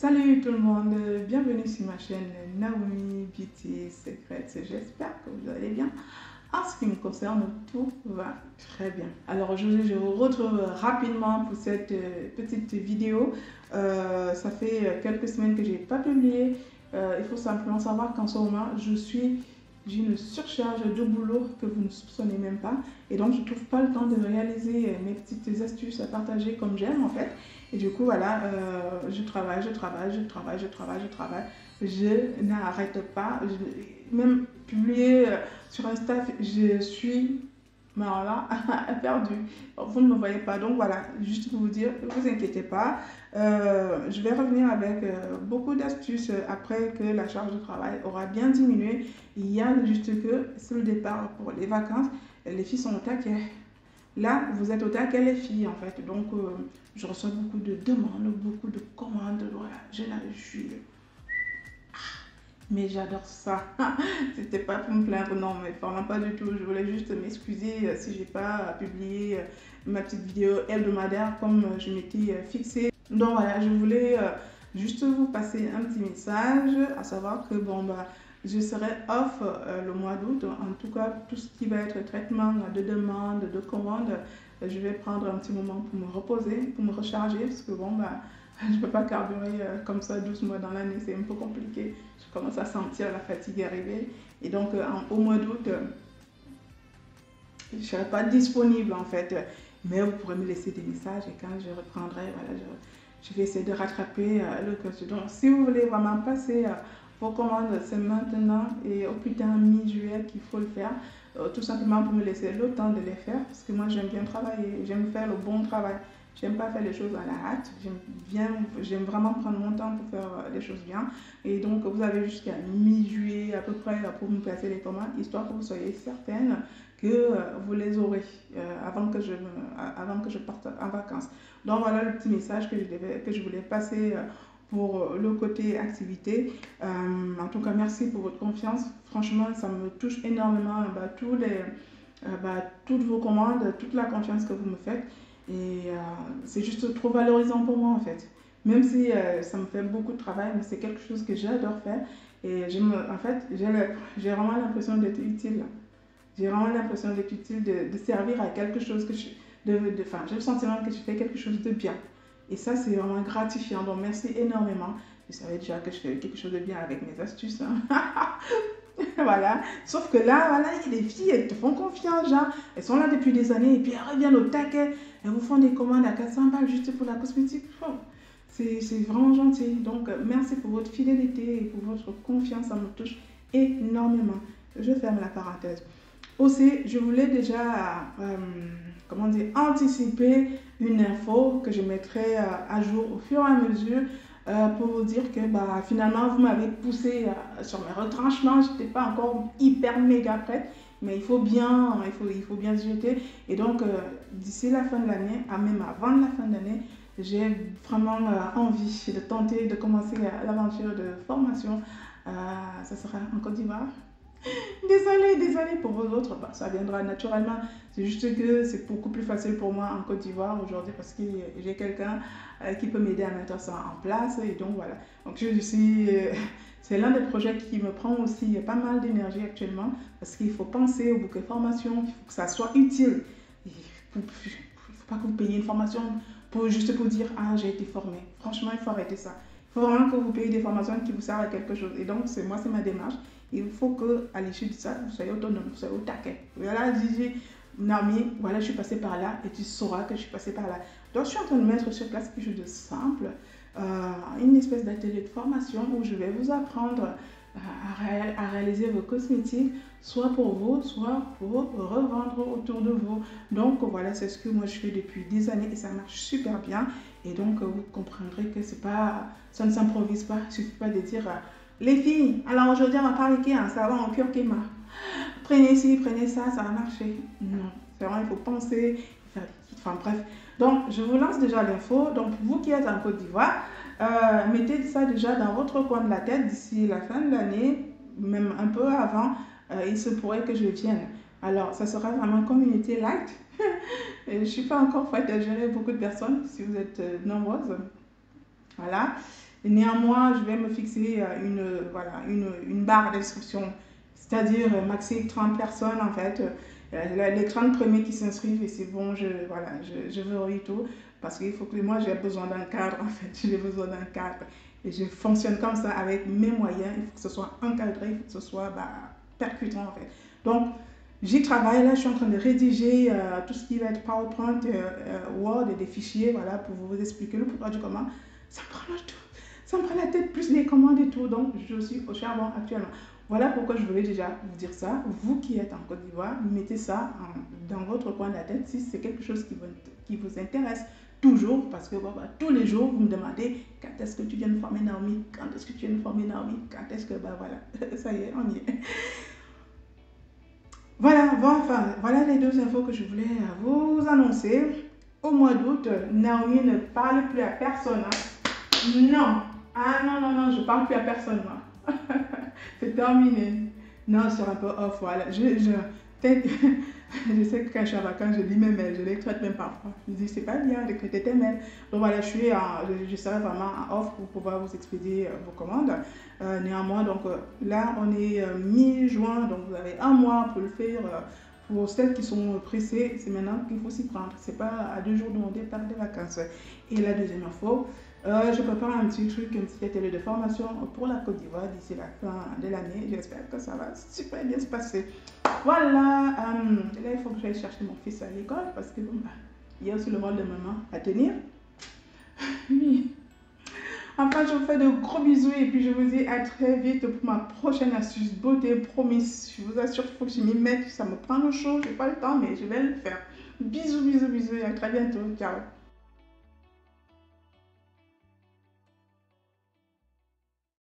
Salut tout le monde, bienvenue sur ma chaîne Naomi Beauty Secrets. J'espère que vous allez bien. En ce qui me concerne, tout va très bien. Alors aujourd'hui, je vous retrouve rapidement pour cette petite vidéo. Ça fait quelques semaines que je n'ai pas publié. Il faut simplement savoir qu'en ce moment, j'ai une surcharge de boulot que vous ne soupçonnez même pas. Et donc, je ne trouve pas le temps de réaliser mes petites astuces à partager comme j'aime en fait. Et du coup, voilà, je travaille. Je n'arrête pas. Même publier sur Insta, je suis là, perdue. Vous ne me voyez pas. Donc voilà, juste pour vous dire, ne vous inquiétez pas. Je vais revenir avec beaucoup d'astuces après que la charge de travail aura bien diminué. Il y a juste que c'est le départ pour les vacances. Les filles sont au taquet. Là, vous êtes au taquet les filles en fait. Donc, je reçois beaucoup de demandes, beaucoup de commandes. Voilà, je suis... Mais j'adore ça. C'était pas pour me plaindre, non, mais vraiment pas du tout. Je voulais juste m'excuser si j'ai pas publié ma petite vidéo hebdomadaire comme je m'étais fixée. Donc voilà, je voulais juste vous passer un petit message, à savoir que bon bah je serai off le mois d'août. En tout cas, tout ce qui va être traitement de demande, de commande, je vais prendre un petit moment pour me reposer, pour me recharger, parce que bon bah je ne peux pas carburer comme ça 12 mois dans l'année, c'est un peu compliqué. Je commence à sentir la fatigue arriver. Et donc, au mois d'août, je ne serai pas disponible en fait. Mais vous pourrez me laisser des messages et quand je reprendrai, voilà, je vais essayer de rattraper le coach. Donc, si vous voulez vraiment passer vos commandes, c'est maintenant et au plus tard mi-juillet qu'il faut le faire. Tout simplement pour me laisser le temps de les faire. Parce que moi, j'aime bien travailler, j'aime faire le bon travail. J'aime pas faire les choses à la hâte. J'aime vraiment prendre mon temps pour faire les choses bien. Et donc, vous avez jusqu'à mi-juillet à peu près pour me placer les commandes, histoire que vous soyez certaine que vous les aurez avant que je parte en vacances. Donc, voilà le petit message que je voulais passer pour le côté activité. En tout cas, merci pour votre confiance. Franchement, ça me touche énormément. Toutes vos commandes, toute la confiance que vous me faites. Et c'est juste trop valorisant pour moi en fait. Même si ça me fait beaucoup de travail, mais c'est quelque chose que j'adore faire. Et en fait, j'ai vraiment l'impression d'être utile. J'ai vraiment l'impression d'être utile, de servir à quelque chose que enfin, j'ai le sentiment que je fais quelque chose de bien. Et ça, c'est vraiment gratifiant. Donc, merci énormément. Je savais déjà que je fais quelque chose de bien avec mes astuces. Hein. Voilà. Sauf que là, voilà, les filles, elles te font confiance, genre. Elles sont là depuis des années et puis elles reviennent au taquet. Elles vous font des commandes à 400 balles juste pour la cosmétique. Oh, c'est vraiment gentil. Donc, merci pour votre fidélité et pour votre confiance. Ça me touche énormément. Je ferme la parenthèse. Aussi, je voulais déjà, anticiper une info que je mettrai à jour au fur et à mesure pour vous dire que finalement, vous m'avez poussé sur mes retranchements. Je n'étais pas encore hyper méga prête, mais il faut bien se jeter. Et donc, d'ici la fin de l'année, même avant la fin de l'année, j'ai vraiment envie de tenter de commencer l'aventure de formation. Ça sera en Côte d'Ivoire. Désolée pour vous autres, ça viendra naturellement. C'est juste que c'est beaucoup plus facile pour moi en Côte d'Ivoire aujourd'hui parce que j'ai quelqu'un qui peut m'aider à mettre ça en place. Et donc voilà. Donc c'est l'un des projets qui me prend aussi pas mal d'énergie actuellement parce qu'il faut penser au bouquet formation, il faut que ça soit utile. Il ne faut pas que vous payiez une formation juste pour dire ah j'ai été formée. Franchement, il faut arrêter ça. Il faut vraiment que vous payiez des formations qui vous servent à quelque chose. Et donc, c'est ma démarche. Il faut qu'à l'issue de ça, vous soyez autonome, vous soyez au taquet. Voilà, Gigi, Naomi, voilà, je suis passée par là et tu sauras que je suis passée par là. Donc, je suis en train de mettre sur place quelque chose de simple, une espèce d'atelier de formation où je vais vous apprendre à réaliser vos cosmétiques, soit pour vous, soit pour revendre autour de vous. Donc, voilà, c'est ce que moi je fais depuis des années et ça marche super bien. Et donc, vous comprendrez que ça ne s'improvise pas. Il ne suffit pas de dire les filles, alors aujourd'hui on va parler un savon en curcuma. Prenez ci, prenez ça, ça va marcher. Non, c'est vraiment, il faut penser, faire des kits, enfin bref. Donc, je vous lance déjà l'info. Donc, vous qui êtes en Côte d'Ivoire, mettez ça déjà dans votre coin de la tête d'ici la fin de l'année, même un peu avant, il se pourrait que je vienne. Alors, ça sera vraiment communauté light. Je ne suis pas encore prête à gérer beaucoup de personnes, si vous êtes nombreuses. Voilà. Néanmoins, je vais me fixer voilà, une barre d'inscription, c'est-à-dire maxi 30 personnes en fait. Les 30 premiers qui s'inscrivent et c'est bon, voilà, je verrouille tout parce qu'il faut que moi j'ai besoin d'un cadre en fait, j'ai besoin d'un cadre et je fonctionne comme ça avec mes moyens, il faut que ce soit encadré, il faut que ce soit percutant en fait. Donc j'y travaille là, je suis en train de rédiger tout ce qui va être PowerPoint, Word et des fichiers voilà, pour vous expliquer le pourquoi du comment. Ça me prend le tout. Ça me prend la tête plus les commandes et tout, donc je suis au charbon actuellement. Voilà pourquoi je voulais déjà vous dire ça. Vous qui êtes en Côte d'Ivoire, mettez ça dans votre coin de la tête si c'est quelque chose qui vous intéresse toujours, parce que tous les jours, vous me demandez quand est-ce que tu viens de former Naomi, quand est-ce que tu viens de former Naomi, quand est-ce que, voilà, ça y est, on y est. Voilà, bon, enfin, voilà les deux infos que je voulais vous annoncer. Au mois d'août, Naomi ne parle plus à personne. Hein. Non. Ah non, non, non, je parle plus à personne, moi. C'est terminé. Non, sur un peu off, voilà. Je sais que quand je suis en vacances, je lis mes mails, je les traite même parfois. Je dis, c'est pas bien d'écrire tes mails. Donc voilà, je serai vraiment en off pour pouvoir vous expédier vos commandes. Néanmoins, donc là, on est mi-juin, donc vous avez un mois pour le faire. Pour celles qui sont pressées, c'est maintenant qu'il faut s'y prendre. C'est pas à 2 jours de mon départ des vacances. Et la deuxième info, je prépare un petit truc, un petit atelier de formation pour la Côte d'Ivoire d'ici la fin de l'année. J'espère que ça va super bien se passer. Voilà, là il faut que j'aille chercher mon fils à l'école parce que bon, il y a aussi le rôle de maman à tenir. Oui. Enfin, je vous fais de gros bisous et puis je vous dis à très vite pour ma prochaine astuce beauté, promise. Je vous assure qu'il faut que je m'y mette, ça me prend le chaud, j'ai pas le temps mais je vais le faire. Bisous, bisous, bisous et à très bientôt. Ciao.